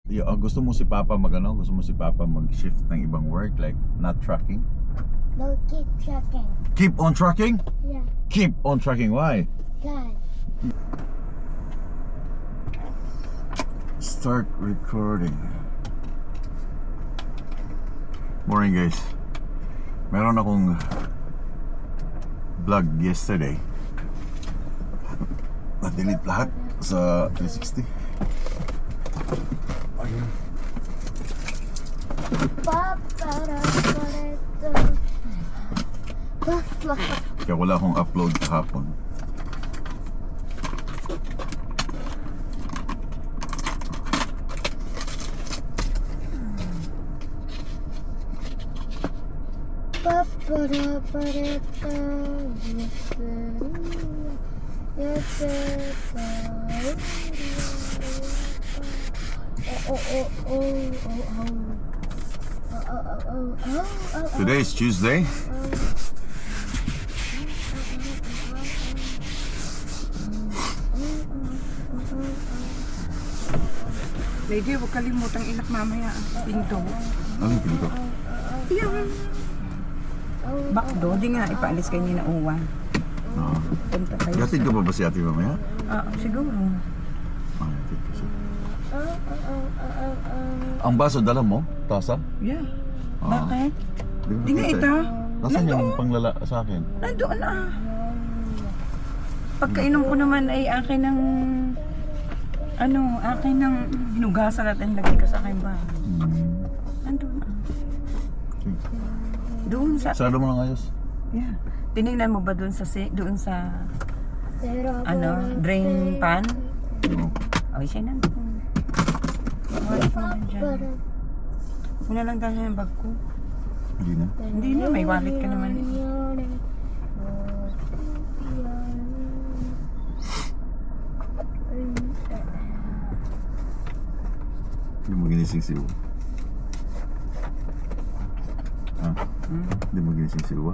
Gusto mo si Papa gusto mo si Papa mag-shift ng ibang work, like not trucking? No, keep trucking. Keep on trucking? Yeah. Keep on trucking, why? God. Start recording. Morning guys. Meron akong vlog yesterday. Na-delete lahat sa 360. Ayun. Kaya wala akong upload kahapon. Today is Tuesday. Lady, huwag kalimutang inak mamaya ang pinto. Anong pinto? Yan. Bakdo, di nga ipaalis kayo ni na uwan. Oo. Punta kayo. Gatid ka pa ba si ate mamaya? Siguro. Gatid ko siya. Ang baso dala mo? Tasa? Yeah. Ah. Bakit? Di Di nga ito. Nasaan yung panglala sa akin? Nandoon na. Pagkainom ko naman ay akin ng akin ng hinugasan at lagay ko sa akin ba? Nandoon na. Okay. Doon sa... Sarado mo ng ayos? Yeah. Tinignan mo ba doon sa drain pan? No. Ay, siya nandun. Wala pa naman dyan. Una lang tayo yung bag ko. Hindi na. Hindi na, may wallet ka naman. Hindi mo ginising si Uwa. Ha? Hindi mo ginising si Uwa?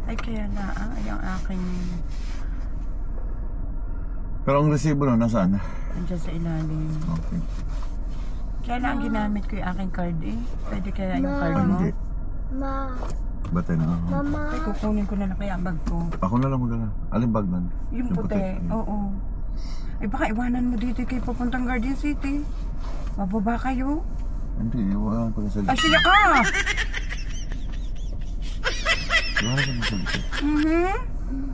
Ay, kaya na, yung aking... Pero ang resibo na nasaan? Nandiyan sa ilalim. Okay. Kaya lang ginamit ko yung aking card eh. Pwede kaya yung card Ah, mo? hindi. Ma. Batay na ako. Mama. Ay, kukunin ko na lang kaya ang bag ko. Ako na lang magdala. Alin bag nun? Yung puti, oo. Ay, baka iwanan mo dito kay papuntang Guardian City. Mababa kayo. Hindi, iwanan ko na sa Ay, likod. siya ka! Iwanan ko na sa likod.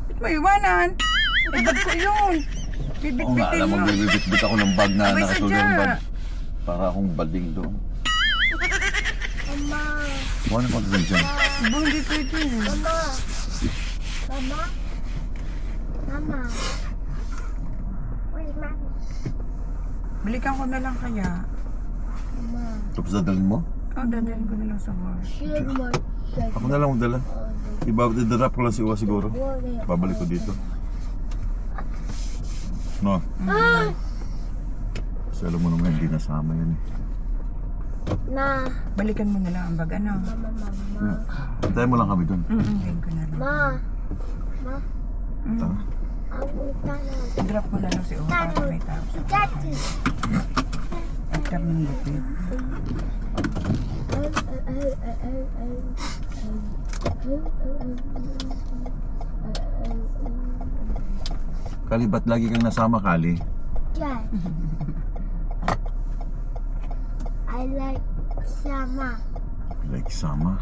Ba't mo iwanan? Ay, bag ko yun. Oo nga, Bibit-bitin alam mo, mo. bibit-bit ako ng bag na Abay, nakasulat sadya. ng bag. Para akong baling doon. Mama. Iwanan ko na dyan. Bo, hindi pwede. Mama. Mama. Mama. Where's Mama? Balikan ko na lang kaya. Mama. Tapos dadalhin mo? Dadalhin ko na lang sa bar. Share my Ako na lang magdala. Idarap ko lang si Uwa siguro. Babalik ko dito. No? Kasi alam mo naman, hindi nasama yun eh. Na. Balikan mo na lang ang bag, ano? Mama. Yeah. Hintayin mo lang kami doon. Balikan ko na lang. Ma. Ma. Tara. Ang uta na. Drop mo na lang si Uwa para may tao. Daddy. After ng lupit. Kali, ba't lagi kang nasama, Kali? Dad. I like sama. Like sama.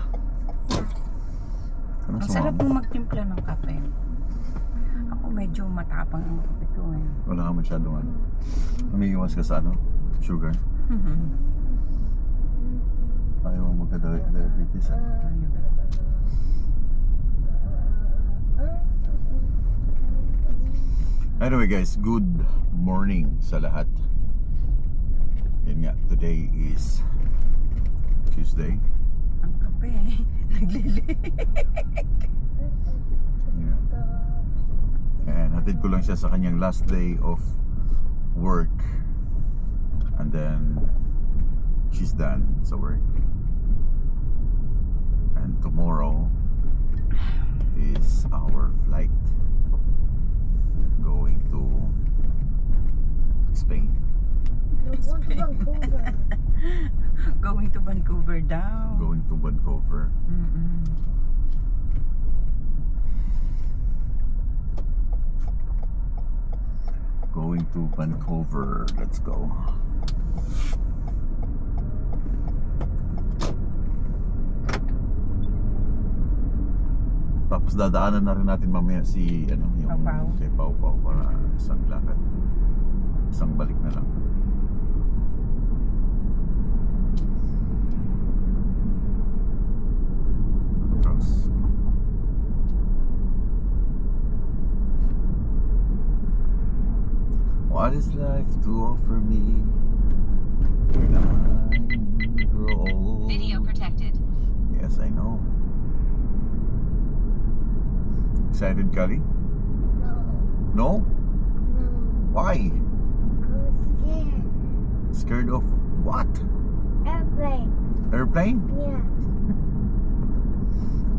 Ano Ang sa sarap mama? mong magtimpla ng kape. Ako medyo matapang ang kape ko eh. Wala ka masyadong ano. Umiiwas ka sa ano? Sugar? Ayaw mo magka-diabetes ah. Anyway guys, good morning sa lahat. Yun nga, today is Tuesday. Ang kape eh. Naglili. Yeah. And hatid ko lang siya sa kanyang last day of work. And then she's done sa work. And tomorrow is our flight going to Spain. Vancouver. Vancouver daw. Going to Vancouver. Mm-mm. Going to Vancouver. Let's go. Tapos dadaanan na rin natin mamaya si ano, yung Pau-Pau. kay Pau Pau para isang lakad. Isang balik na lang. Cross. What is life to offer me when I grow old? Video protected. Yes, I know. Excited, Kali? No. No? No. Why? I'm scared. Scared of what? Airplane. Airplane? Yeah.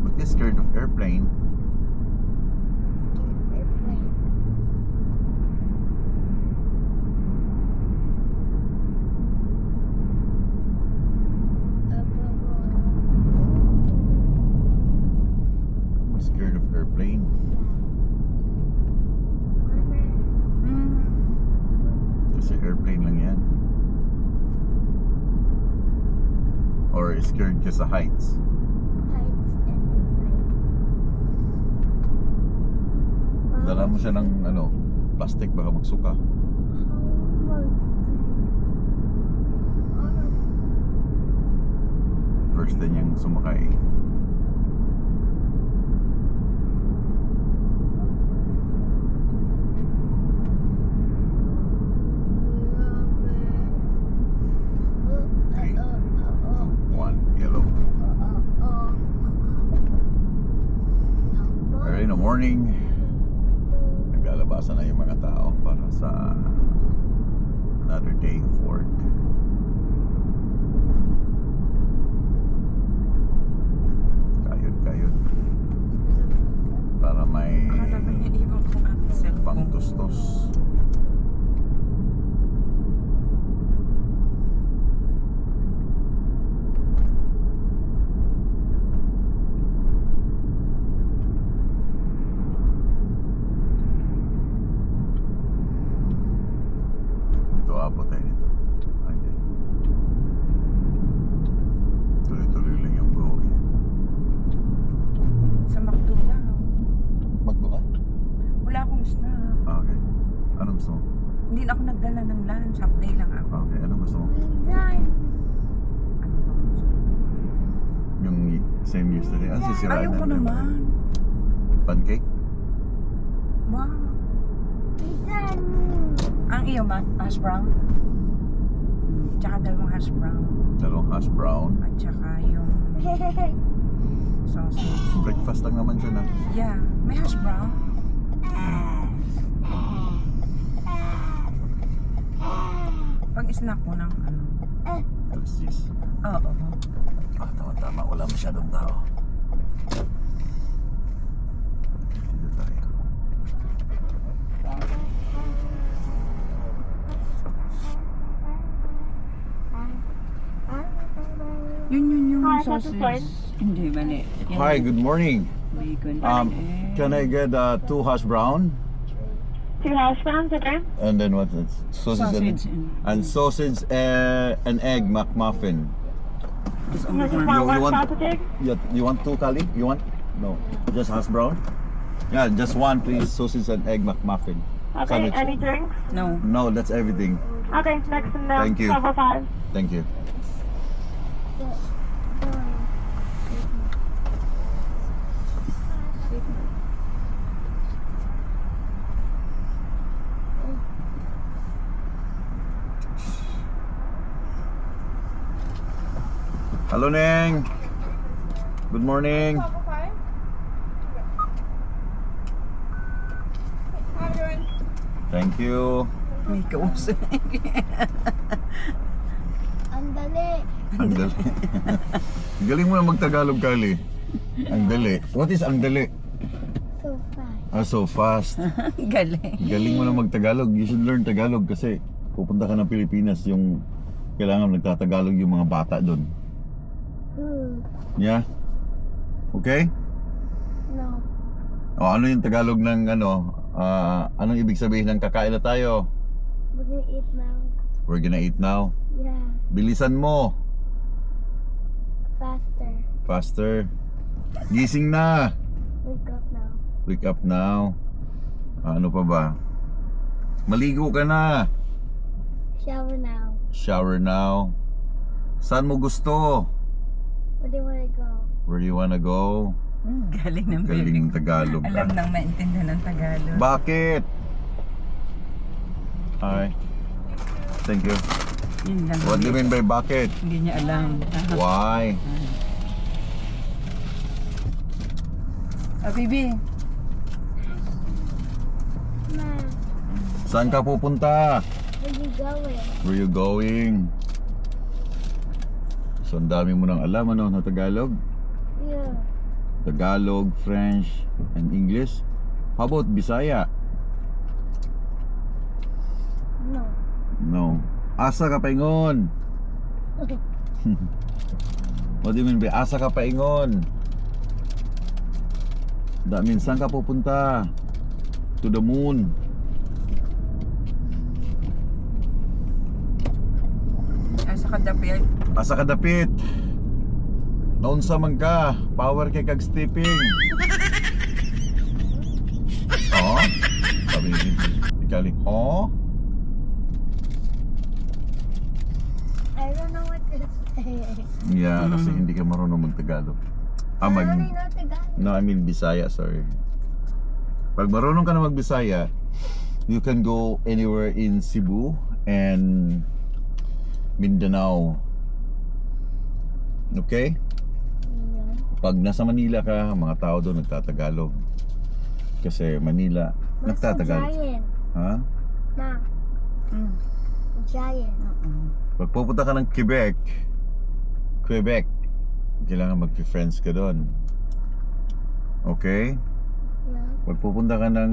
What is scared of airplane? Scared airplane. I'm scared of airplane. Mama. Mm. Kasi airplane lang yan. Or scared ka sa heights. Heights and airplane. Dala mo siya ng ano, plastic baka magsuka. First time niyang sumakay. Three, 2, 1, yellow. Early in the morning, naglalabasan na yung mga tao para sa another day of work. Kayod. Para may Akala ba niya iwan ko ang cellphone? pangtustos. Dito abot tayo dito. Ay, hindi. Tuloy-tuloy lang yung go. Sa McDo daw. Magdo ka? Wala akong snack. Okay. Anong gusto mo? Hindi na ako nagdala ng lunch. Half day lang ako. Okay, anong gusto mo? Design. Ano ba gusto? Yung same yesterday. Ano sisiraan Ayaw ko na naman. Pancake? Wow. Design. Ang iyo, hash brown? Tsaka dalawang hash brown. Dalawang hash brown. At tsaka yung sausage. Breakfast lang naman siya na. Yeah, may hash brown. Pag snack mo ng ano. Cheese. Oo. Ah, tama-tama. Wala masyadong tao. Dito tayo. Yun yung Hi, sausage. Papa Hindi, mali. Yan. Hi, good morning. Bacon. Can I get 2 hash brown? 2 hash browns, okay? And then what's it? Sausage and sausage and egg McMuffin. Just This only is one. not one want- sausage egg? You want 2, Kali? You want? No. Just hash brown? Yeah, just 1 please. Sausage and egg McMuffin. Okay, Sandwich. any drinks? No. No, that's everything. Okay, next in the Thank you. 1205. Thank you. Hello, Neng. Good morning. Thank you. May kausap. Ang dali. Ang dali. Galing mo na mag-Tagalog, Kali. Ang dali. What is ang dali? So fast. Ah, so fast. Galing. Galing mo na mag-Tagalog. You should learn Tagalog kasi pupunta ka ng Pilipinas, yung kailangan nagtatagalog yung mga bata doon. Yeah? Okay? No. O ano yung Tagalog ng ano? Anong ibig sabihin ng kakain na tayo? We're gonna eat now. We're gonna eat now. Yeah. Bilisan mo. Faster. Faster. Gising na. Wake up now. Wake up now. Ano pa ba? Maligo ka na. Shower now. Shower now. Saan mo gusto? Where do you wanna go? Where do you wanna go? Galing ng Galing baby. ng Tagalog. Alam nang maintindihan ng Tagalog. Bakit? Hi. Thank you. Yun lang. What do you mean by bakit? Hindi niya alam. Why? Baby. Ma, Saan ka pupunta? where you going? Where you going? So ang dami mo nang alam ano na Tagalog? Yeah. Tagalog, French, and English. How about Bisaya? No. No. Asa ka paingon? What do you mean by asa ka paingon? That means saan ka pupunta? To the moon. Asa ka dapit? Asa ka dapit? Naunsa man ka? Power kay kag stepping. Oh? Sabi ni Ikali, oh? I don't know what to say. Yeah, kasi hindi ka marunong mag-Tagalog. I only know Tagalog. No, I mean Bisaya, sorry. Pag marunong ka na mag-Bisaya, you can go anywhere in Cebu and Mindanao. Okay? Yeah. Pag nasa Manila ka, mga tao doon nagtatagalog. Kasi Manila, What's a nagtatagalog. giant? Ha? Ma, giant. Pag pupunta ka ng Quebec, kailangan mag-friends ka doon. Okay? Yeah. Pag pupunta ka ng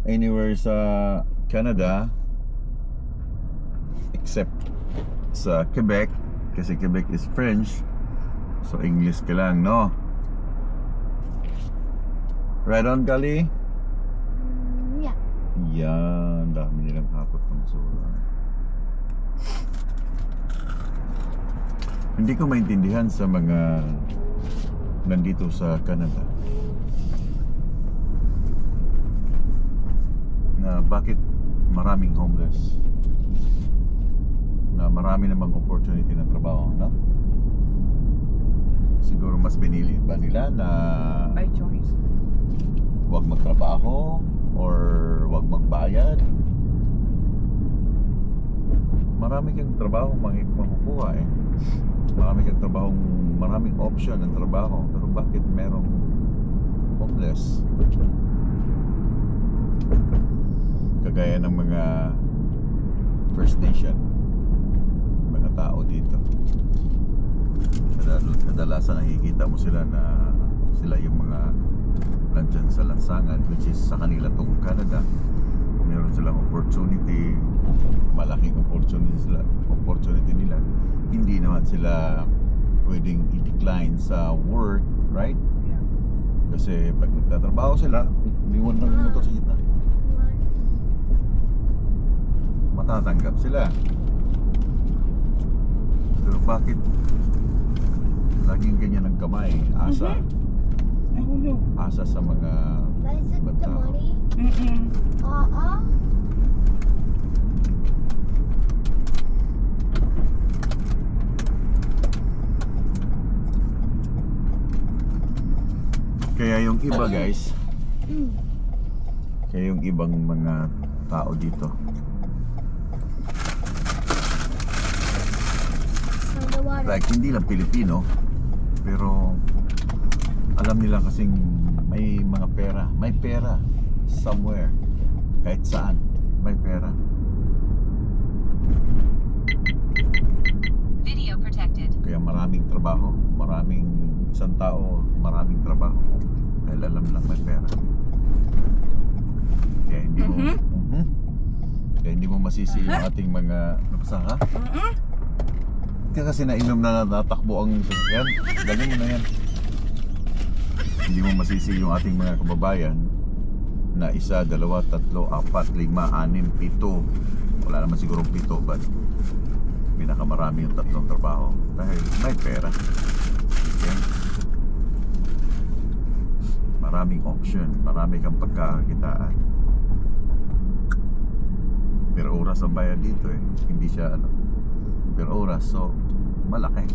anywhere sa Canada, except sa Quebec, kasi Quebec is French, so English ka lang, no? Right on, Kali? Yeah. Yan, dami nilang hakot ng sura. Hindi ko maintindihan sa mga nandito sa Canada na bakit maraming homeless, na marami namang opportunity ng trabaho, no? Siguro mas pinili ba nila na By choice. wag magtrabaho or wag magbayad? Marami kang trabaho makukuha eh. Marami kang trabaho, maraming option ng trabaho. Pero bakit merong homeless? Kagaya ng mga First Nation, mga tao dito. Kadalasan nakikita mo sila na sila yung mga nandyan sa lansangan, which is sa kanila tong Canada. Meron silang opportunity, malaking opportunity nila. Hindi naman sila pwedeng i-decline sa work, right? Yeah. Kasi pag nagtatrabaho sila, iniwan lang yung motor sa gitna, matatanggap sila. Pero bakit laging ganyan ang kamay? Asa. Nahulog. Asa sa mga But is it the Bata. money? Mm-mm. Kaya yung iba guys, kaya yung ibang mga tao dito, On the water. like hindi lang Pilipino, pero alam nila kasing may mga pera, may pera somewhere, kahit saan may pera. Video protected. Kaya maraming trabaho, maraming isang tao, maraming trabaho dahil alam lang may pera. Kaya hindi mo kaya hindi mo masisi yung ating mga nabasa ka? kasi nainom na natakbo ang sasakyan, dalhin mo na yan. Hindi mo masisi yung ating mga kababayan na 1, 2, 3, 4, 5, 6, 7. Wala naman siguro 7, but pinakamarami yung 3 trabaho dahil may pera. Okay? Maraming option, marami kang pagkakakitaan. Per oras ang bayad dito eh. Hindi siya per oras, so malaki.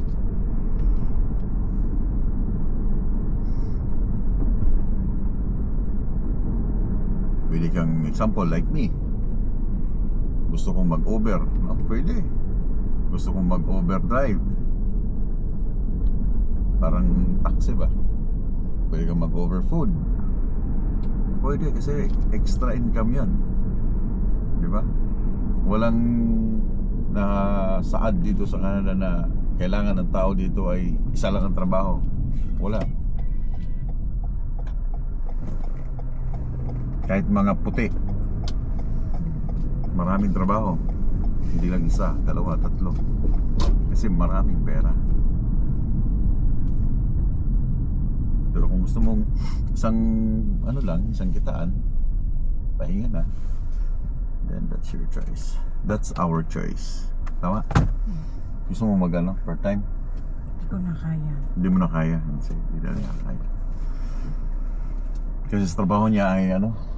Pwede kang, example like me, gusto kong mag-Uber, no? Pwede. Gusto kong mag-overdrive, parang taxi ba? Pwede kang mag-overfood. Pwede kasi extra income yan, di ba? Walang nakasaad dito sa Canada na kailangan ng tao dito ay isa lang ang trabaho. Wala. Kahit mga puti, maraming trabaho. Hindi lang 1, 2, 3. Kasi maraming pera. Pero kung gusto mong isang isang kitaan, pahinga na, then that's your choice. That's our choice. Tama? Gusto mo part time? Hindi ko na kaya. Hindi mo na kaya. Hindi na niya kaya. Kasi sa trabaho niya ay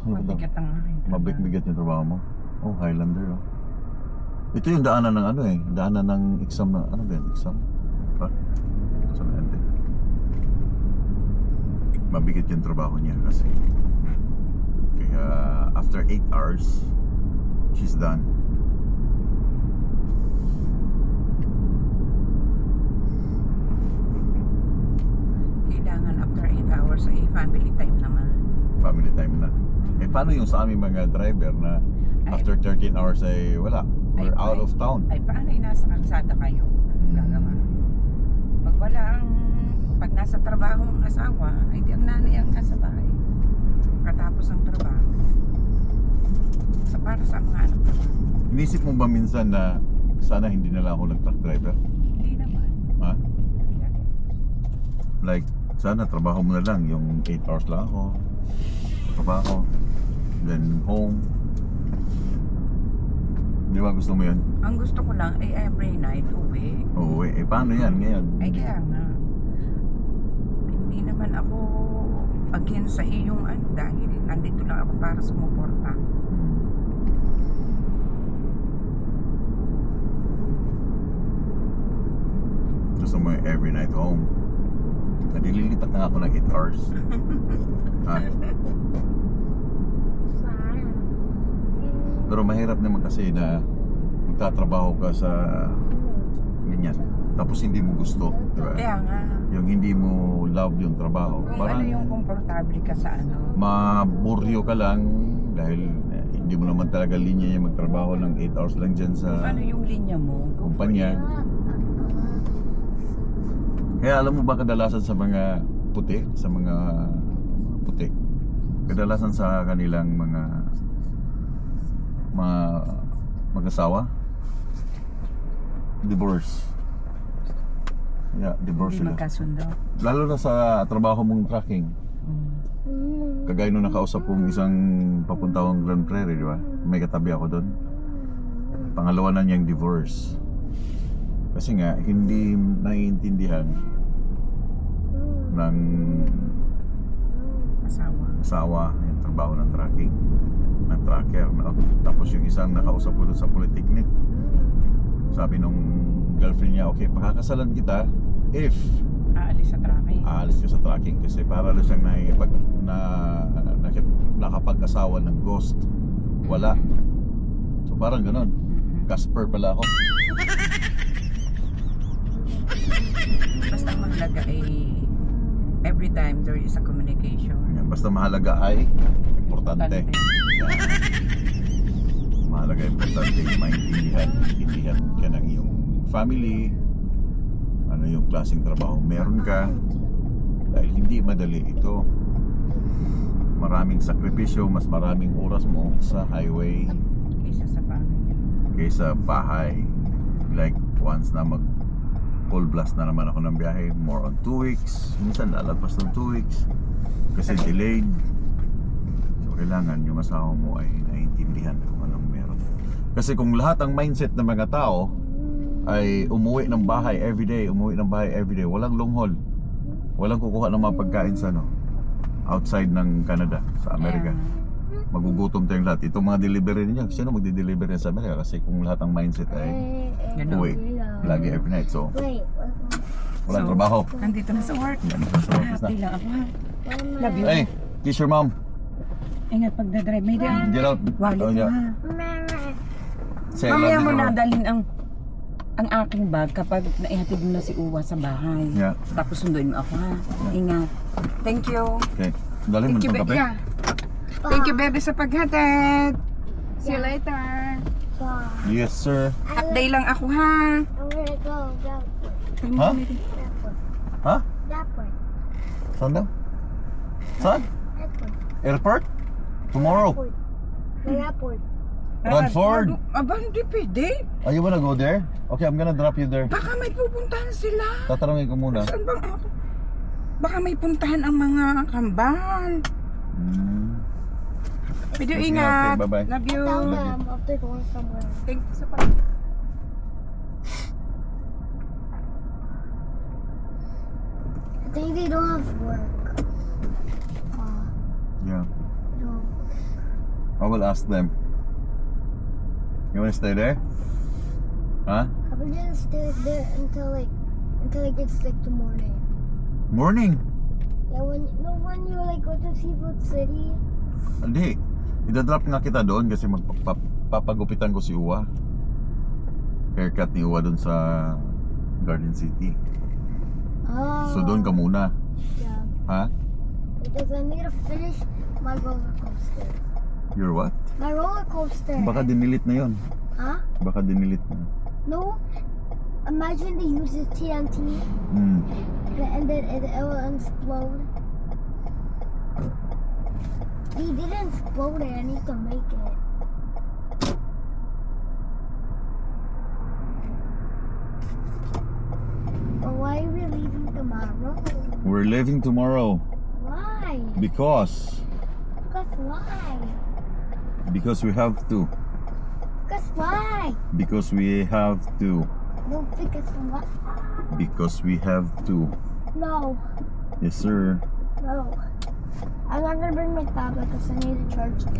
Mabigat ang aking trabaho. Mabigat yung trabaho mo. Oh, Highlander oh. Ito yung daanan ng daanan ng exam na, exam? Saan na hindi? Mabigat yung trabaho niya kasi. Kaya after 8 hours, she's done. Kailangan after 8 hours ay family time naman. Family time na. Eh paano yung sa aming mga driver na after 13 hours ay wala? We're out of town. Ay paano yung nasa kalsada kayo? Gagawa. Pag nasa trabaho ang asawa, ay di ang nanay ang nasa bahay. Katapos ang trabaho. Para sa mga anak naman. Inisip mo ba minsan na sana hindi na lang ako nag-truck driver? Hindi naman. Ha? Like, sana trabaho mo na lang. Yung 8 hours lang ako. Trabaho. Then home. Di ba gusto mo yan? Ang gusto ko lang ay every night uwi. Oo, eh paano yan ngayon? Ay kaya nga. Hindi naman ako against sa iyong dahil nandito lang ako para sumuporta. Gusto mo yung every night home. Nililipat na ako ng 8 hours. Ha? Pero mahirap naman kasi na magtatrabaho ka sa ganyan. Tapos hindi mo gusto, di ba? Kaya nga. Yung hindi mo love yung trabaho. Kung Parang ano yung komportable ka sa maburyo ka lang dahil hindi mo naman talaga linya yung magtrabaho ng 8 hours lang dyan sa Kung ano yung linya mo. kumpanya. Kaya alam mo ba kadalasan sa mga puti, kadalasan sa kanilang mga mag-asawa, divorce. Yeah, divorce Hindi sila. magkasundo. Lalo na sa trabaho mong tracking. Kagaya nung nakausap kong isang papuntahong Grand Prairie, di ba? May katabi ako doon. Pangalawa na niyang divorce. Kasi nga, hindi naiintindihan ng asawa yung trabaho ng tracking, ng tracker, no? Tapos yung isang nakausap ko doon sa Polytechnic, sabi nung girlfriend niya, okay, pakakasalan kita if aalis ka sa tracking kasi para doon siyang nakapag-asawa ng ghost. Wala. So parang ganon. Casper pala ako. Basta mahalaga ay every time there is a communication. Yan, basta mahalaga ay importante. Yan. Mahalaga importante yung maintindihan ka ng iyong family, ano yung klaseng trabaho meron ka, dahil hindi madali ito. Maraming sakripisyo, mas maraming oras mo sa highway Kaysa sa family. kaysa bahay. Like once na full blast na naman ako ng biyahe. More on 2 weeks. Minsan lalagpas ng 2 weeks. Kasi delayed. So kailangan yung asawa mo ay naiintindihan kung anong meron. Kasi kung lahat ang mindset ng mga tao ay umuwi ng bahay everyday, walang long haul. Walang kukuha ng mga pagkain sa outside ng Canada, sa Amerika. Magugutom tayong lahat. Itong mga delivery niya, sino magdi-deliver sa Amerika? Kasi kung lahat ang mindset ay uwi lagi every night. So walang trabaho. Nandito na sa work. Happy lang ako ha. Love you. Hey, kiss your mom. Ingat pagdadrive. May dyan. Get out. Wallet mo ha. Say, I Mamaya love mo you, na mom. dalhin ang aking bag kapag naihatid mo na si Uwa sa bahay. Yeah. Tapos sunduin mo ako ha. Ingat. Thank you. Okay. Dali mo Thank you, ng kape. yeah. Thank you, baby, sa paghatid. See you later. Yes, sir. Half day lang ako ha. I'm gonna go that way. Ha? That way. Ha? That way. Saan daw? Saan? That way. Airport? Tomorrow. The airport. Radford. Aba, hindi pwede. Oh, you wanna go there? Okay, I'm gonna drop you there. Baka may pupuntahan sila. Tatanungin ko muna. Saan bang ako? Baka may puntahan ang mga kambal. Video Sige, ingat. okay, bye-bye. Love you. Tell them after going somewhere. Thank you sa I think they don't have work. Yeah. They don't. I will ask them. You wanna stay there? Huh? How about just stay there until it gets like the morning? Morning. Yeah, when you like go to Seafood City. Hindi. Idadrop nga kita doon kasi magpapagupitan ko si Uwa. Haircut ni Uwa doon sa Garden City. Oh. So doon ka muna. Yeah. Ha? Because I need to finish my roller coaster. You're what? My roller coaster. Baka dinilit na yon. Huh? Baka dinilit na. No. Imagine they use the TNT and then it will explode. They didn't explode it. I need to make it. But why are we leaving tomorrow? We're leaving tomorrow Why? because Why? we have to. Why? Because we have to. No, because what? Because we have to. No. Yes, sir. No. I'm not gonna bring my tablet because I need to charge it.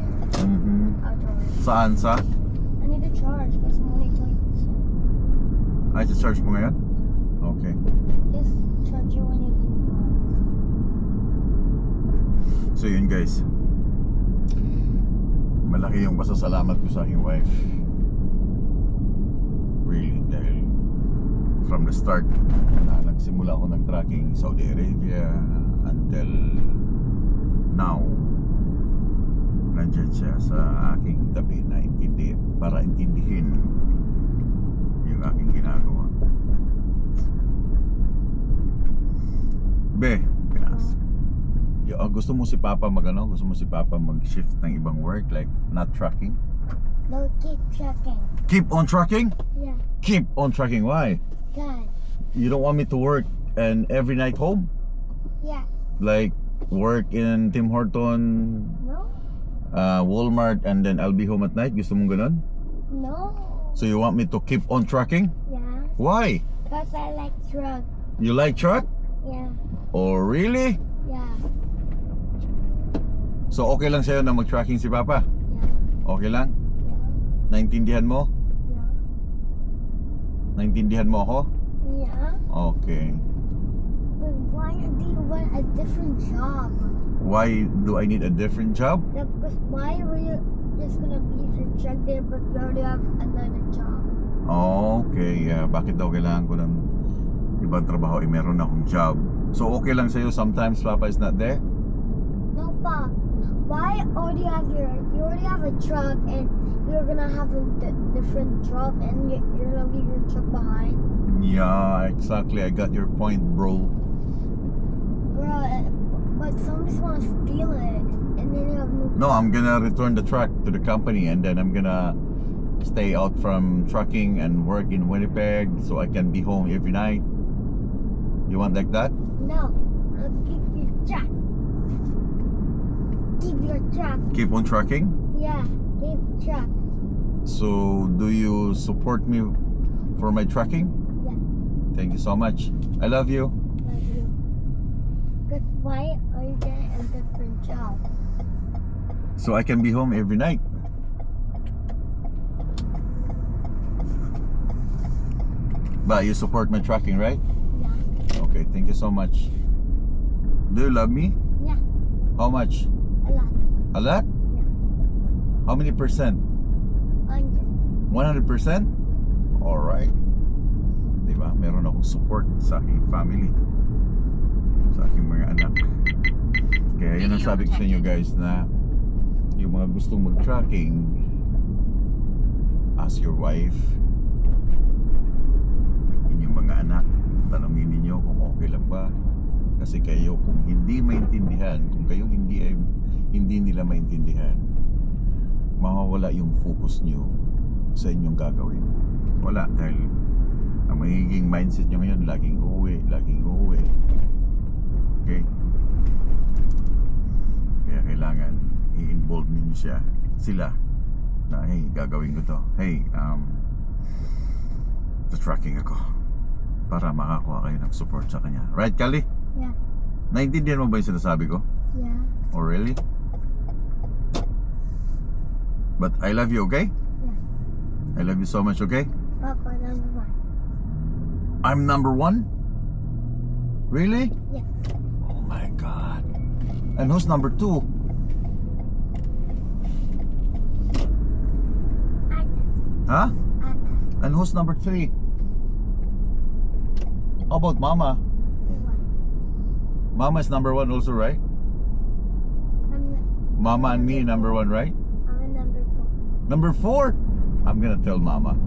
Outdoors. Saan sa? I need to charge because I'm only 20%. Ay, charge mo ngayon? Okay. Just charge it when you leave. So yun guys, malaki yung pasasalamat ko sa aking wife. Really, dahil from the start na nagsimula ako nag-tracking Saudi Arabia until now, nandyan siya sa aking tabi na para intindihin yung aking ginagawa. Be, pinas. Gusto mo si Papa Gusto mo si Papa mag-shift ng ibang work like not tracking? No, keep checking. Keep on tracking? Yeah. Keep on tracking. Why? Good. You don't want me to work and every night home? Yeah. Like work in Tim Horton, No? Walmart, and then I'll be home at night? Gusto mong ganun? No. So you want me to keep on tracking? Yeah. Why? Because I like truck. You like truck? Yeah. Oh really? Yeah. So okay lang sa'yo na mag-tracking si Papa? Yeah. Okay lang? Yeah. Naintindihan mo? Yeah. Naintindihan mo ako? Yeah. Okay. But why do you want a different job? Why do I need a different job? Yeah, because why were you just gonna be your check there but you already have another job? Okay, bakit daw kailangan ko ng ibang trabaho? Meron akong job. So okay lang sa'yo sometimes Papa is not there? No, Pa. Why you already have a truck and you're gonna have a different job and you're gonna leave your truck behind? Yeah, exactly. I got your point, bro. Bruh, but somebody's gonna steal it and then you have no. No, I'm gonna return the truck to the company and then I'm gonna stay out from trucking and work in Winnipeg so I can be home every night? You want like that? No. I'll keep your truck. Keep your truck. Keep on trucking? Yeah, keep truck. So do you support me for my trucking? Yeah. Thank you so much. I love you. Love you. Because why are you getting a different job? So I can be home every night. But you support my trucking, right? Yeah. Okay, thank you so much. Do you love me? Yeah. How much? A lot. A lot? Yeah. How many percent? 100. 100%? Alright. Diba? Meron akong support sa aking family. Sa aking mga anak. Kaya yun ang sabi ko sa inyo guys na yung mga gustong mag-tracking, ask your wife, inyong mga anak, tanongin ninyo kung okay lang ba. Kasi kayo kung hindi maintindihan, kung kayo hindi nila maintindihan, mawawala yung focus nyo sa inyong gagawin. Wala, dahil ang magiging mindset nyo ngayon, laging uuwi. Okay? Kaya kailangan i-involve ninyo sila na hey, gagawin ko to. Hey, tracking ako para makakuha kayo ng support sa kanya. Right, Kali? Yeah. Naintindihan mo ba yung sinasabi ko? Yeah. Oh, really? But I love you, okay? Yeah. I love you so much, okay? Papa, number 1. I'm number 1? Really? Yeah. Oh my God. And who's number 2? Huh? And who's number 3? How about Mama? Mama is number 1 also, right? Mama and me number 1, right? I'm number 4. Number 4? I'm gonna tell Mama.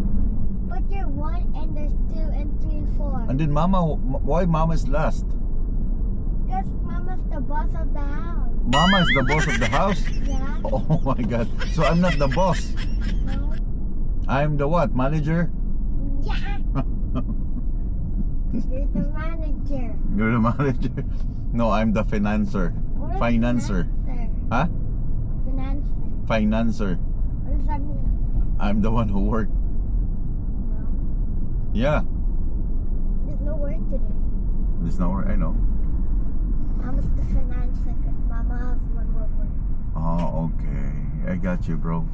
But you're 1 and there's 2 and 3 and 4. And then Mama, why Mama is last? Because Mama's the boss of the house. Mama is the boss of the house? Yeah. Oh my God. So I'm not the boss. No. I'm the what? Manager? Yeah. You're the manager. You're the manager? No, I'm the financer. What is Financer. financer? Huh? Financer. Financer. What does that mean? I'm the one who worked. No. Yeah. There's no work today. There's no, I know. Mama's the financer because Mama has one more work. Oh, okay. I got you, bro.